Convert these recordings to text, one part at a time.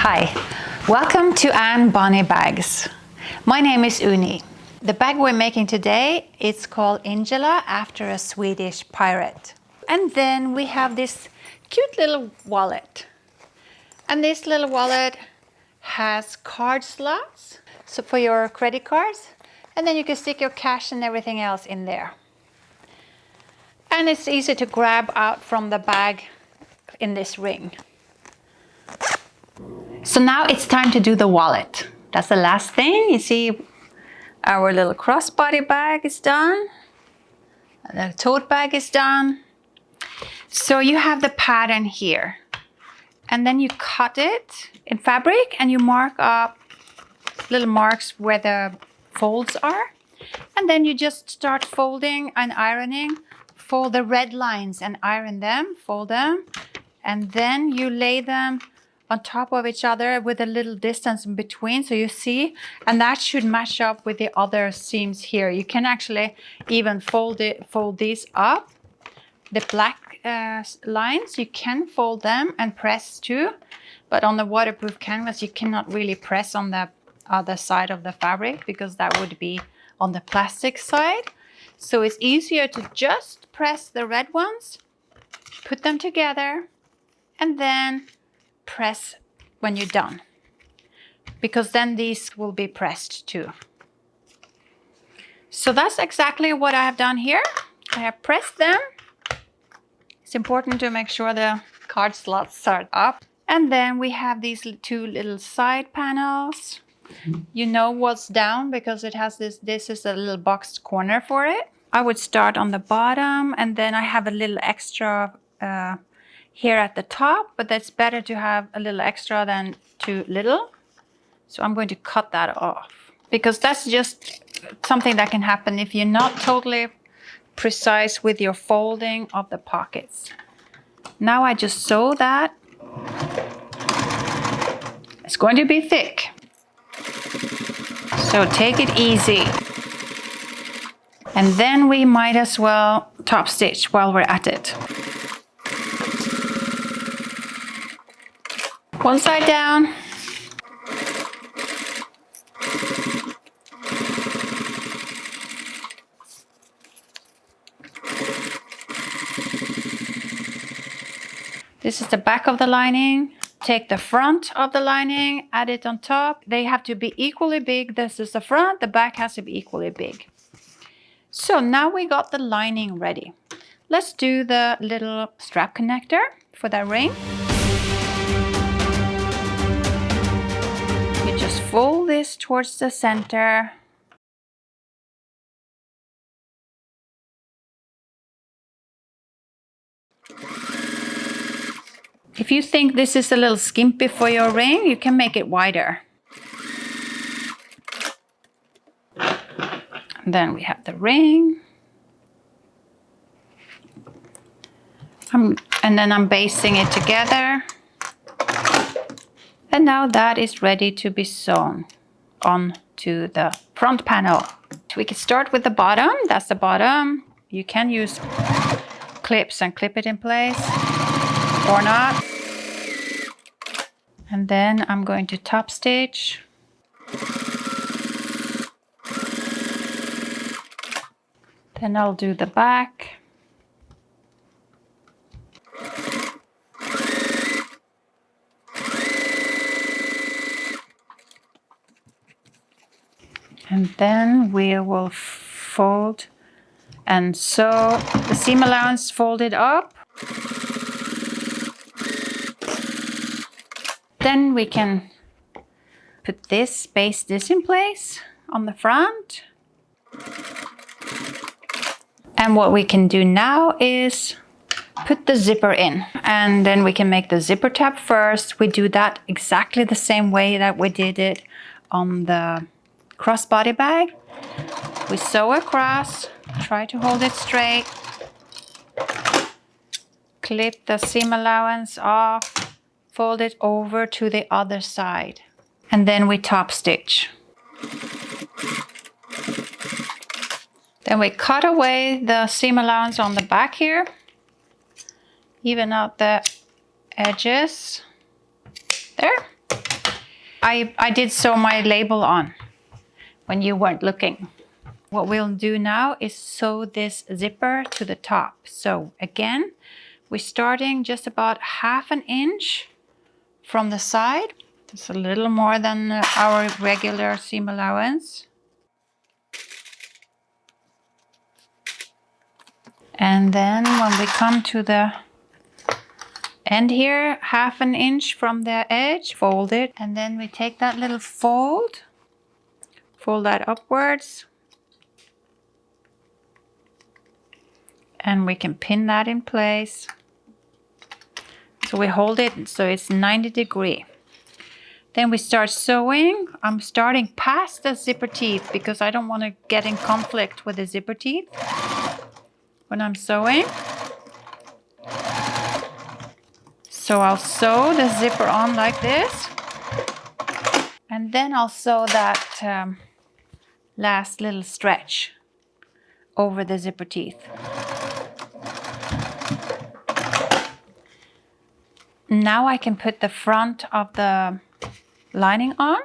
Hi, welcome to Anne Bonny Bags. My name is Uni. The bag we're making today is called Ingela after a Swedish pirate. And then we have this cute little wallet. And this little wallet has card slots, so for your credit cards, and then you can stick your cash and everything else in there. And it's easy to grab out from the bag in this ring. So now it's time to do the wallet. That's the last thing. You see our little crossbody bag is done. The tote bag is done. So you have the pattern here. And then you cut it in fabric and you mark up little marks where the folds are. And then you just start folding and ironing. Fold the red lines and iron them, fold them. And then you lay them on top of each other with a little distance in between, so you see, and that should match up with the other seams here. You can actually even fold these up. The black lines, you can fold them and press too, but on the waterproof canvas you cannot really press on the other side of the fabric because that would be on the plastic side. So it's easier to just press the red ones, put them together, and then press when you're done, because then these will be pressed too. So that's exactly what I have done here. I have pressed them. It's important to make sure the card slots are up. And then we have these two little side panels. You know what's down because it has this is a little boxed corner for it. I would start on the bottom, and then I have a little extra here at the top, but that's better to have a little extra than too little. So I'm going to cut that off because that's just something that can happen if you're not totally precise with your folding of the pockets. Now I just sew that. It's going to be thick, so take it easy. And then we might as well top stitch while we're at it. One side down. This is the back of the lining. Take the front of the lining, add it on top. They have to be equally big. This is the front, the back has to be equally big. So now we got the lining ready. Let's do the little strap connector for that ring. You just fold this towards the center. If you think this is a little skimpy for your ring, you can make it wider. And then we have the ring. And then I'm basting it together. And now that is ready to be sewn onto the front panel. We can start with the bottom. That's the bottom. You can use clips and clip it in place or not. And then I'm going to top stitch. Then I'll do the back. And then we will fold and sew the seam allowance folded up. Then we can put this, baste this in place on the front. And what we can do now is put the zipper in, and then we can make the zipper tab first. We do that exactly the same way that we did it on the crossbody bag. We sew across, try to hold it straight, clip the seam allowance off, fold it over to the other side, and then we top stitch. Then we cut away the seam allowance on the back here, even out the edges there. I did sew my label on when you weren't looking. What we'll do now is sew this zipper to the top. So again, we're starting just about 1/2 inch from the side. It's a little more than our regular seam allowance. And then when we come to the end here, 1/2 inch from the edge, fold it. And then we take that little fold that upwards. And we can pin that in place. So we hold it so it's 90 degrees. Then we start sewing. I'm starting past the zipper teeth because I don't want to get in conflict with the zipper teeth when I'm sewing. So I'll sew the zipper on like this. And then I'll sew that last little stretch over the zipper teeth. Now I can put the front of the lining on,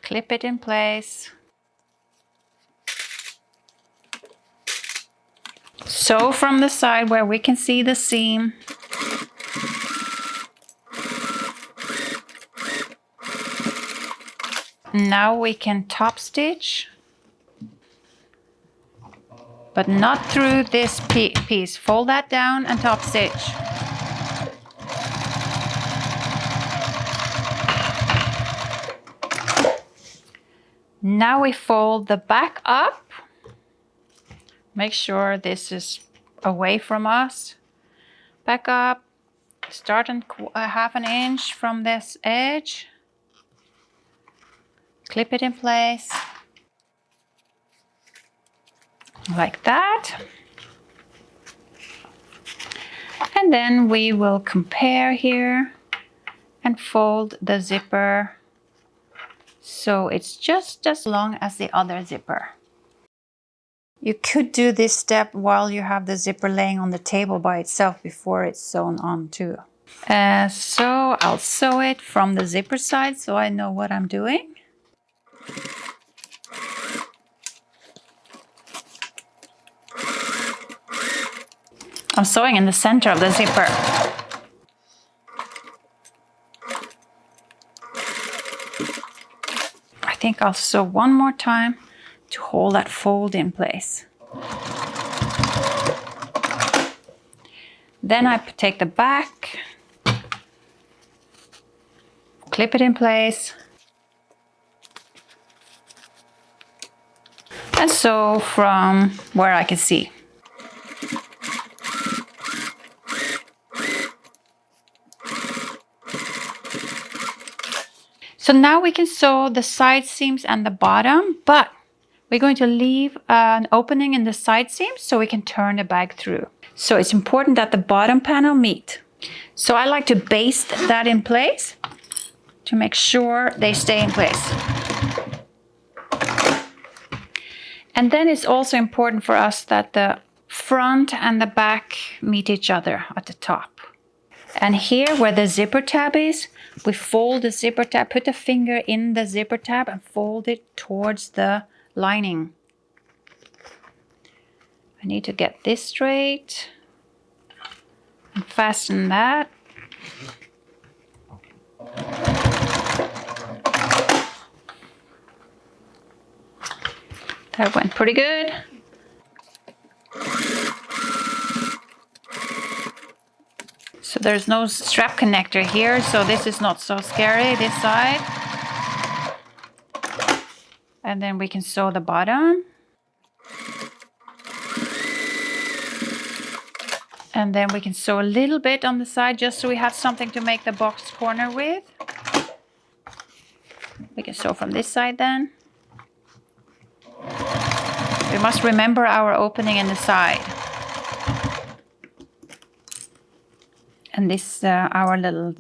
clip it in place. Sew from the side where we can see the seam. Now we can top stitch, but not through this piece. Fold that down and top stitch. Now we fold the back up. Make sure this is away from us. Back up, start on 1/2 inch from this edge. Clip it in place. Like that. And then we will compare here and fold the zipper so it's just as long as the other zipper. You could do this step while you have the zipper laying on the table by itself before it's sewn on too. So I'll sew it from the zipper side so I know what I'm doing. I'm sewing in the center of the zipper. I think I'll sew one more time to hold that fold in place. Then I take the back, clip it in place, and sew from where I can see. So now we can sew the side seams and the bottom, but we're going to leave an opening in the side seams so we can turn the bag through. So it's important that the bottom panel meet. So I like to baste that in place to make sure they stay in place. And then it's also important for us that the front and the back meet each other at the top. And here where the zipper tab is, we fold the zipper tab, put the finger in the zipper tab and fold it towards the lining. I need to get this straight and fasten that. That went pretty good. So there's no strap connector here, so this is not so scary, this side. And then we can sew the bottom. And then we can sew a little bit on the side just so we have something to make the box corner with. We can sew from this side then. We must remember our opening in the side. And this, our little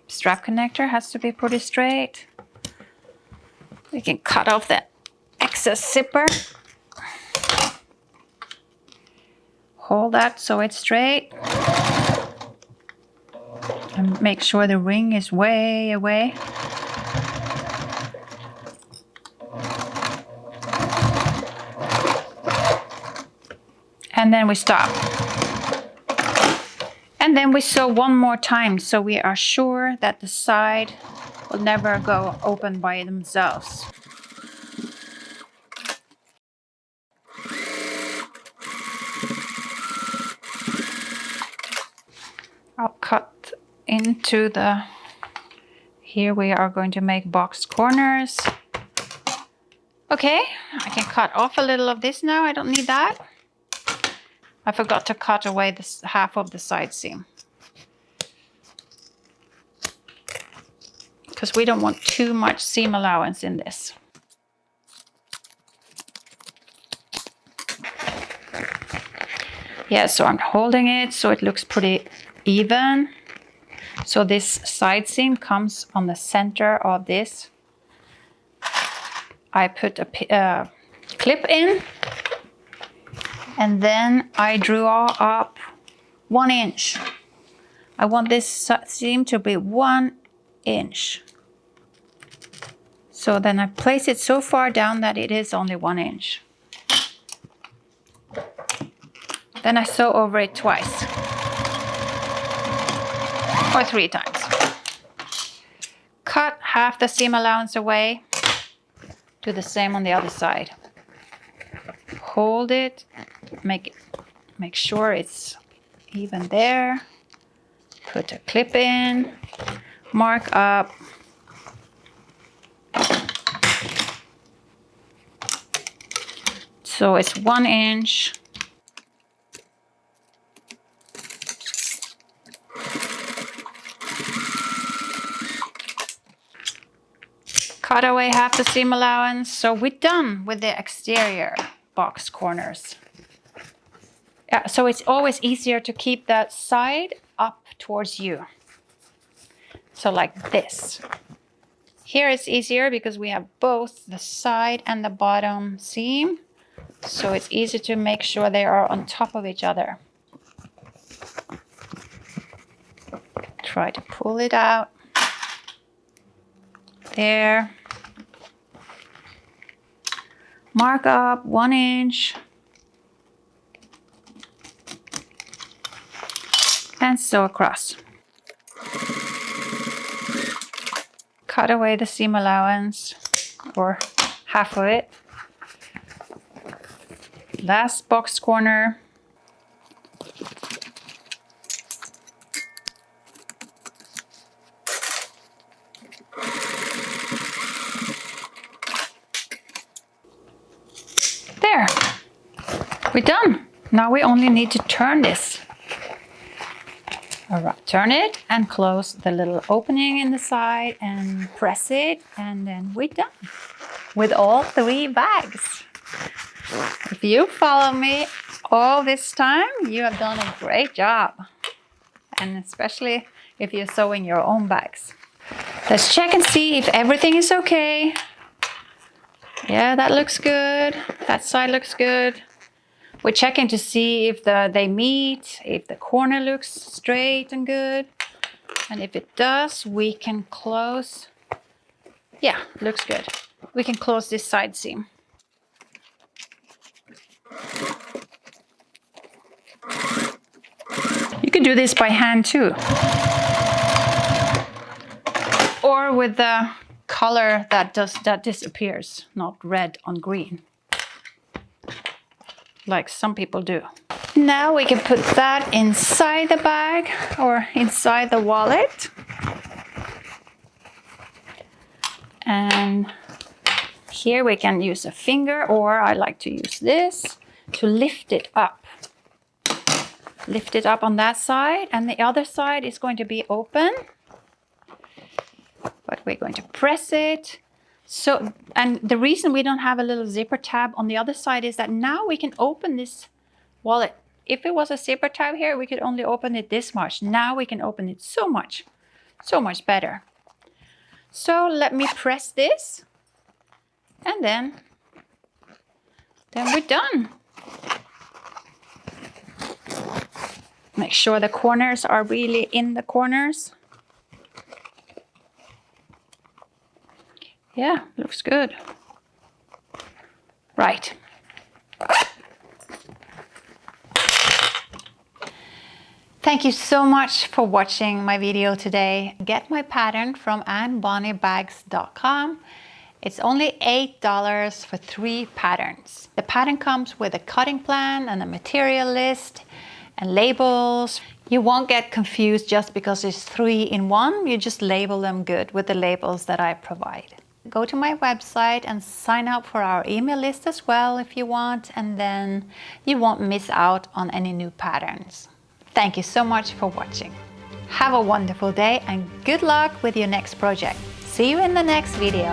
strap connector has to be pretty straight. We can cut off the excess zipper. Hold that so it's straight. And make sure the ring is way away. And then we stop. And then we sew one more time so we are sure that the side will never go open by themselves. I'll cut into the, here we are going to make box corners. Okay, I can cut off a little of this now, I don't need that. I forgot to cut away this half of the side seam, because we don't want too much seam allowance in this. Yeah, so I'm holding it so it looks pretty even. So this side seam comes on the center of this. I put a clip in, and then I draw up 1 inch. I want this seam to be 1 inch. So then I place it so far down that it is only 1 inch. Then I sew over it twice. Or 3 times. Cut half the seam allowance away. Do the same on the other side. Hold it, make sure it's even there. Put a clip in, mark up. So it's 1 inch. Cut away half the seam allowance. So we're done with the exterior box corners. Yeah, so it's always easier to keep that side up towards you. So like this. Here it's easier because we have both the side and the bottom seam. So it's easy to make sure they are on top of each other. Try to pull it out. There. Mark up 1 inch. And sew across. Cut away the seam allowance, or half of it. Last box corner. There, we're done. Now we only need to turn this. All right, turn it and close the little opening in the side and press it, and then we're done with all 3 bags. If you follow me all this time, you have done a great job. And especially if you're sewing your own bags. Let's check and see if everything is okay. Yeah, that looks good. That side looks good. We're checking to see if they meet, if the corner looks straight and good. And if it does, we can close. Yeah, looks good. We can close this side seam. You can do this by hand too. Or with the color that disappears, not red on green. Like some people do. Now we can put that inside the bag or inside the wallet. And here we can use a finger, or I like to use this to lift it up. Lift it up on that side, and the other side is going to be open. But we're going to press it. So, and the reason we don't have a little zipper tab on the other side is that now we can open this wallet. If it was a zipper tab here, we could only open it this much. Now we can open it so much better. So let me press this, and then we're done. Make sure the corners are really in the corners. Yeah, looks good. Thank you so much for watching my video today. Get my pattern from AnnBonnieBags.com. It's only $8 for 3 patterns. The pattern comes with a cutting plan and a material list and labels. You won't get confused just because it's 3 in 1. You just label them good with the labels that I provide. Go to my website and sign up for our email list as well if you want, and then you won't miss out on any new patterns. Thank you so much for watching. Have a wonderful day and good luck with your next project. See you in the next video.